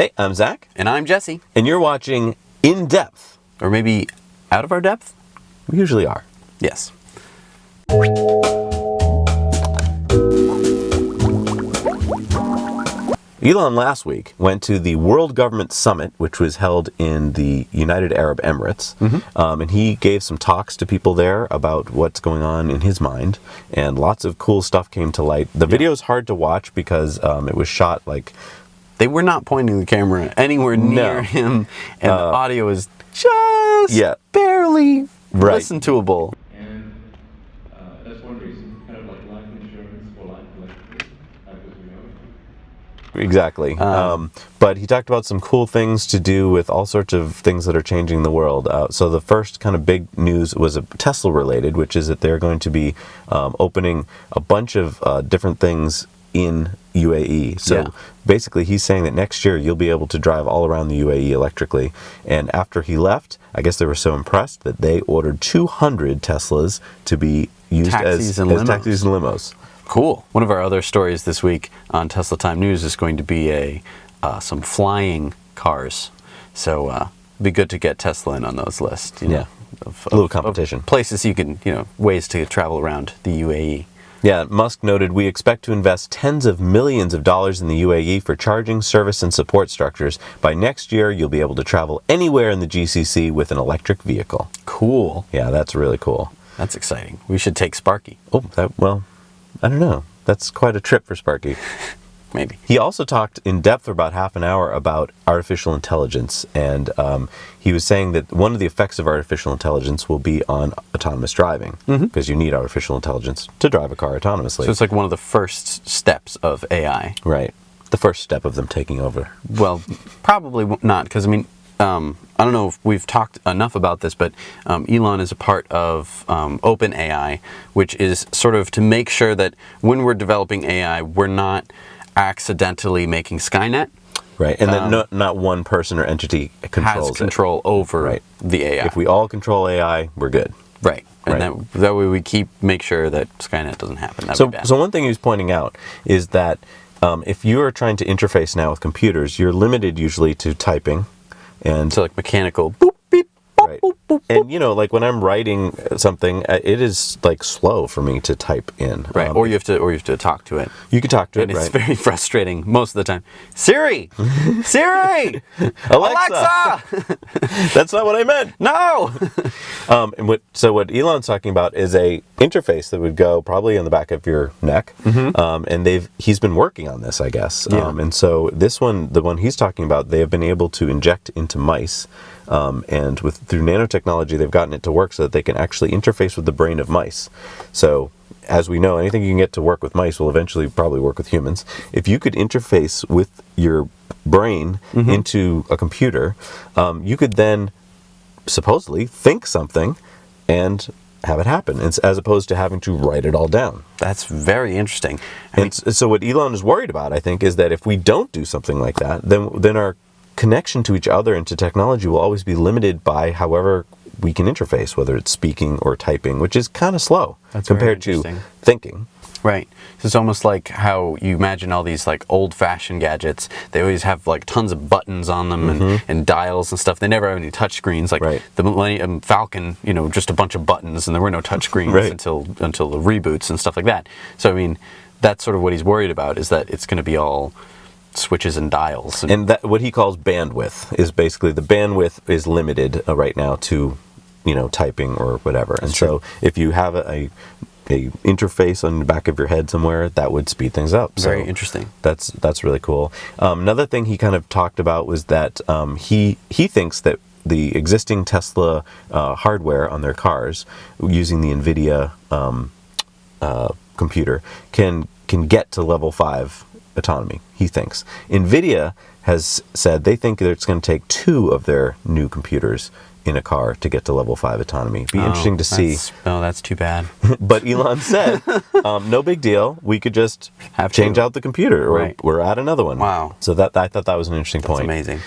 Hey, I'm Zach. And I'm Jesse. And you're watching In Depth. Or maybe Out of Our Depth? We usually are. Yes. Elon last week went to the World Government Summit, which was held in the United Arab Emirates. And he gave some talks to people there about what's going on in his mind. And lots of cool stuff came to light. The video is hard to watch because it was shot like... They were not pointing the camera anywhere near him. And the audio is just barely listen-toable. And that's one reason, kind of like life insurance for life electricity, as we know it. Exactly. But he talked about some cool things to do with all sorts of things that are changing the world. So the first kind of big news was Tesla related, which is that they're going to be opening a bunch of different things in UAE. So basically he's saying that next year you'll be able to drive all around the UAE electrically. And after he left, I guess they were so impressed that they ordered 200 Teslas to be used as taxis and limos. Cool. One of our other stories this week on Tesla Time News is going to be some flying cars. So it'd be good to get Tesla in on those lists. A little competition. Of places you can, ways to travel around the UAE. Yeah, Musk noted, we expect to invest tens of millions of dollars in the UAE for charging, service, and support structures. By next year, you'll be able to travel anywhere in the GCC with an electric vehicle. Cool. Yeah, that's really cool. That's exciting. We should take Sparky. Oh, I don't know. That's quite a trip for Sparky. Maybe. He also talked in depth for about half an hour about artificial intelligence, and he was saying that one of the effects of artificial intelligence will be on autonomous driving, because you need artificial intelligence to drive a car autonomously. So it's like one of the first steps of AI. Right. The first step of them taking over. Well, probably not, because, I don't know if we've talked enough about this, but Elon is a part of OpenAI, which is sort of to make sure that when we're developing AI, we're not accidentally making Skynet. Right, and then not one person or entity controls has control over the AI. If we all control AI, we're good. Right, and that way we make sure that Skynet doesn't happen. That'd be bad. So one thing he was pointing out is that if you are trying to interface now with computers, you're limited usually to typing. And so like mechanical boop, beep, boop, right. boop, boop, and like when I'm writing something, it is like slow for me to type in. Right, or you have to talk to it. You can talk to it, and it's very frustrating most of the time. Siri! Siri! Alexa! That's not what I meant. No! So what Elon's talking about is a interface that would go probably on the back of your neck. And he's been working on this, I guess. And so this one, the one he's talking about, they have been able to inject into mice. And through nanotechnology, they've gotten it to work so that they can actually interface with the brain of mice. So, as we know, anything you can get to work with mice will eventually probably work with humans. If you could interface with your brain into a computer, you could then supposedly think something and have it happen, as opposed to having to write it all down. That's very interesting. So what Elon is worried about, I think, is that if we don't do something like that, then our connection to each other and to technology will always be limited by however we can interface, whether it's speaking or typing, which is kind of slow compared to thinking. Right. So it's almost like how you imagine all these like old-fashioned gadgets. They always have like tons of buttons on them and dials and stuff. They never have any touch screens. Like the Millennium Falcon, just a bunch of buttons, and there were no touch screens until the reboots and stuff like that. So that's sort of what he's worried about, is that it's going to be all switches and dials. And that what he calls bandwidth is basically the bandwidth is limited right now to typing or whatever. And so if you have a interface on the back of your head somewhere, that would speed things up. Very interesting. That's really cool. Another thing he kind of talked about was that he thinks that the existing Tesla hardware on their cars using the NVIDIA computer can get to level 5 autonomy, he thinks. NVIDIA has said they think that it's going to take 2 of their new computers in a car to get to level 5 autonomy. Be interesting to see. That's too bad. But Elon said, no big deal. We could just change out the computer or add another one. Wow. So I thought that was an interesting point. That's amazing.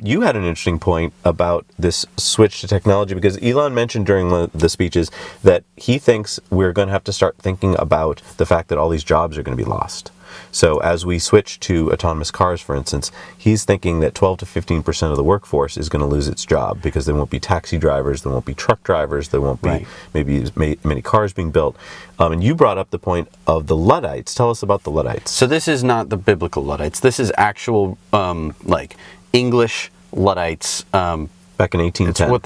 You had an interesting point about this switch to technology, because Elon mentioned during the speeches that he thinks we're going to have to start thinking about the fact that all these jobs are going to be lost. So as we switch to autonomous cars, for instance, he's thinking that 12 to 15% of the workforce is going to lose its job because there won't be taxi drivers, there won't be truck drivers, there won't be maybe many cars being built. And you brought up the point of the Luddites. Tell us about the Luddites. So this is not the biblical Luddites. This is actual like English Luddites. Back in 1810. It's what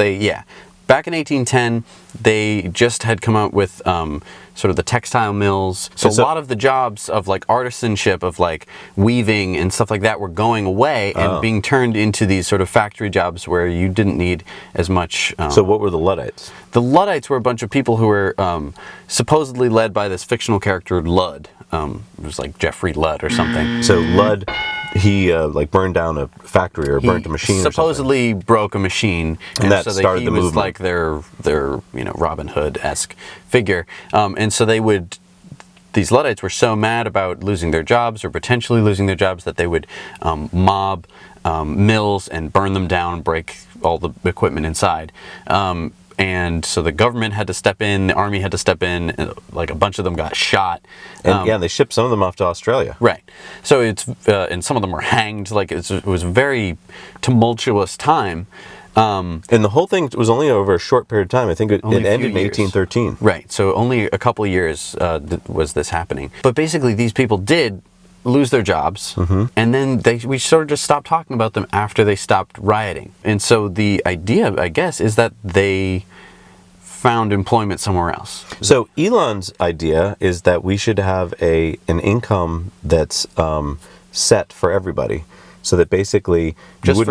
back in 1810, they just had come out with sort of the textile mills. So a lot of the jobs of like artisanship, of like weaving and stuff like that, were going away and being turned into these sort of factory jobs where you didn't need as much. So what were the Luddites? The Luddites were a bunch of people who were supposedly led by this fictional character Lud. It was like Jeffrey Ludd or something. So Ludd, he like burned down a factory or burnt a machine. Supposedly broke a machine, and that so started he the was movement. like their Robin Hood-esque figure, and so these Luddites were so mad about losing their jobs or potentially losing their jobs that they would mob mills and burn them down, break all the equipment inside. And so the government had to step in, the army had to step in, and like a bunch of them got shot. And they shipped some of them off to Australia. Right. So and some of them were hanged. Like it was a very tumultuous time. And the whole thing was only over a short period of time. I think it ended in 1813. Right. So only a couple of years was this happening. But basically, these people did lose their jobs, and then we sort of just stopped talking about them after they stopped rioting. And so the idea, I guess, is that they found employment somewhere else. So Elon's idea is that we should have an income that's set for everybody. So that basically just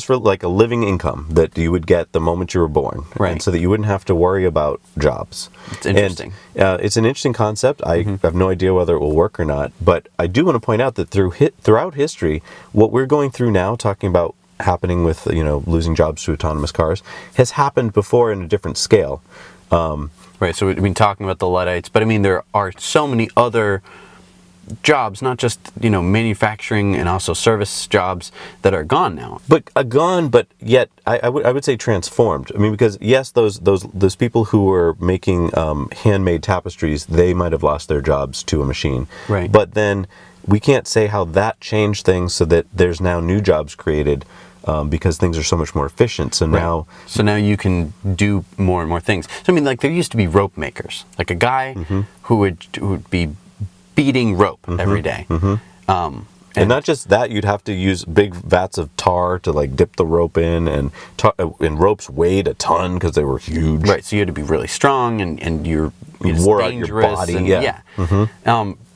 for like a living income that you would get the moment you were born, right? And so that you wouldn't have to worry about jobs. It's interesting. And, it's an interesting concept. I have no idea whether it will work or not, but I do want to point out that throughout history, what we're going through now, talking about happening with losing jobs to autonomous cars, has happened before in a different scale. Right. So I mean, talking about the Luddites, but I mean there are so many other jobs, not just manufacturing and also service jobs that are gone now. But yet I would say transformed. I mean, because yes, those people who were making handmade tapestries, they might have lost their jobs to a machine. Right. But then we can't say how that changed things so that there's now new jobs created. Because things are so much more efficient. So now you can do more and more things. So I mean, like there used to be rope makers, like a guy who would be beating rope every day. And not just that, you'd have to use big vats of tar to like dip the rope in, and ropes weighed a ton because they were huge. Right, so you had to be really strong, and you wore out your body.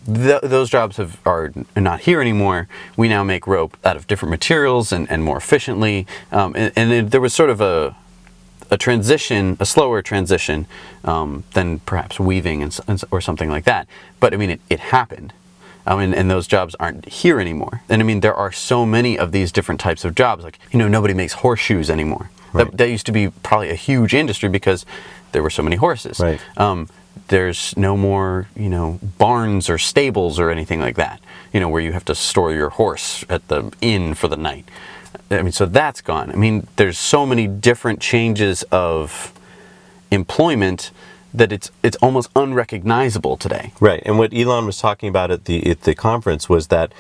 Those jobs are not here anymore. We now make rope out of different materials and more efficiently. And there was sort of a slower transition than perhaps weaving or something like that. But I mean, it happened. And those jobs aren't here anymore. And I mean, there are so many of these different types of jobs. Like, nobody makes horseshoes anymore. Right. That used to be probably a huge industry because there were so many horses. Right. There's no more, barns or stables or anything like that, where you have to store your horse at the inn for the night. I mean, so that's gone. I mean, there's so many different changes of employment that it's almost unrecognizable today. Right. And what Elon was talking about at the conference was that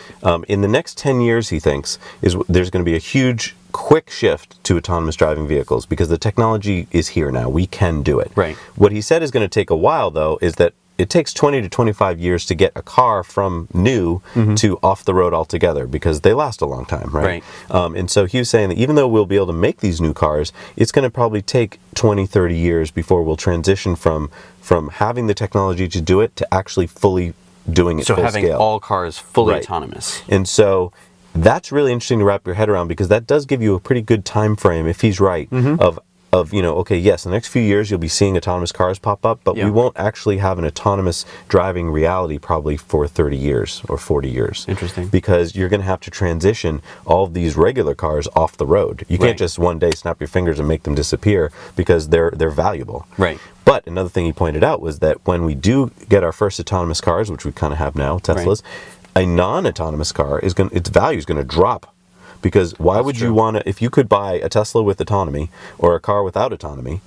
in the next 10 years, he thinks, there's going to be a huge, quick shift to autonomous driving vehicles because the technology is here now. We can do it. Right. What he said is going to take a while, though, is that it takes 20 to 25 years to get a car from new to off the road altogether because they last a long time, right? And so he was saying that even though we'll be able to make these new cars, it's going to probably take 20, 30 years before we'll transition from having the technology to do it to actually fully doing it full scale. So having all cars fully autonomous. And so that's really interesting to wrap your head around because that does give you a pretty good time frame, if he's right, of okay, yes, in the next few years you'll be seeing autonomous cars pop up, but we won't actually have an autonomous driving reality probably for 30 years or 40 years. Interesting. Because you're going to have to transition all of these regular cars off the road. You can't just one day snap your fingers and make them disappear because they're valuable. Right. But another thing he pointed out was that when we do get our first autonomous cars, which we kind of have now, Teslas, a non-autonomous car its value is going to drop. Because why would you want to, if you could buy a Tesla with autonomy or a car without autonomy,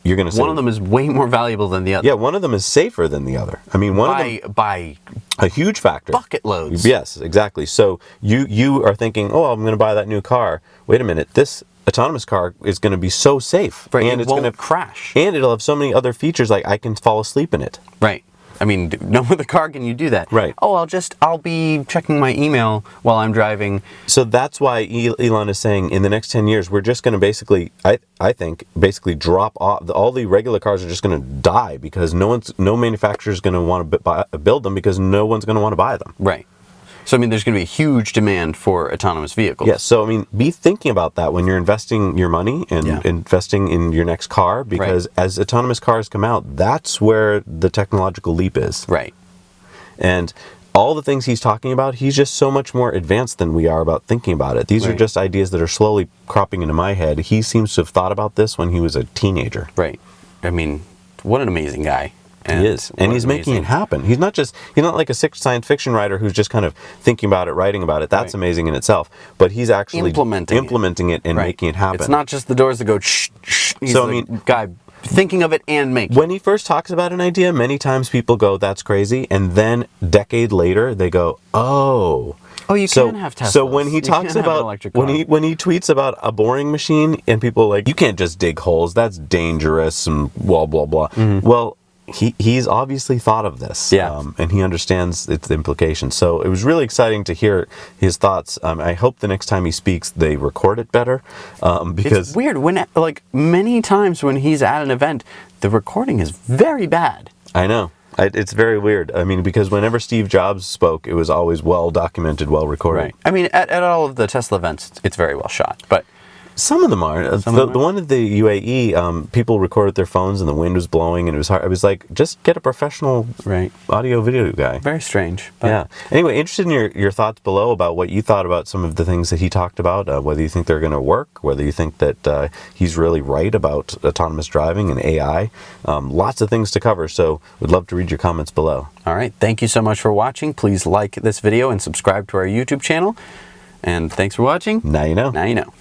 you're going to say one of them is way more valuable than the other. Yeah, one of them is safer than the other. I mean, one of them by a huge factor. Bucket loads. Yes, exactly. So you are thinking, oh, I'm going to buy that new car. Wait a minute, this autonomous car is going to be so safe, Right, and it it's going to crash, and it'll have so many other features like I can fall asleep in it. Right. I mean, no other car can you do that. Right. Oh, I'll be checking my email while I'm driving. So that's why Elon is saying in the next 10 years, we're just going to basically, I think, basically drop off. All the regular cars are just going to die because no manufacturer is going to want to build them because no one's going to want to buy them. Right. So, I mean, there's going to be a huge demand for autonomous vehicles. Yes. So, I mean, be thinking about that when you're investing your money and investing in your next car, because as autonomous cars come out, that's where the technological leap is. Right. And all the things he's talking about, he's just so much more advanced than we are about thinking about it. These are just ideas that are slowly cropping into my head. He seems to have thought about this when he was a teenager. Right. I mean, what an amazing guy. He is. And he's making it happen. He's not like a science fiction writer who's just kind of thinking about it, writing about it. That's amazing in itself. But he's actually implementing it and making it happen. It's not just the doors that go shh, shh. He's guy thinking of it and making it. When he first talks about an idea, many times people go, that's crazy. And then a decade later, they go, oh, you can have Teslas. So when he talks about when he tweets about a boring machine and people are like, you can't just dig holes, that's dangerous and blah blah blah. Mm-hmm. Well, he's obviously thought of this, and he understands its implications. So it was really exciting to hear his thoughts. I hope the next time he speaks, they record it better, because it's weird when many times when he's at an event, the recording is very bad. I know. It's very weird. I mean, because whenever Steve Jobs spoke, it was always well documented, well recorded. Right. I mean, at all of the Tesla events, it's very well shot, but. Some of them are. The one at the UAE, people recorded their phones and the wind was blowing and it was hard. I was like, just get a professional audio video guy. Very strange. But yeah. Anyway, interested in your thoughts below about what you thought about some of the things that he talked about, whether you think they're going to work, whether you think that he's really right about autonomous driving and AI. Lots of things to cover, so we'd love to read your comments below. All right. Thank you so much for watching. Please like this video and subscribe to our YouTube channel. And thanks for watching. Now you know. Now you know.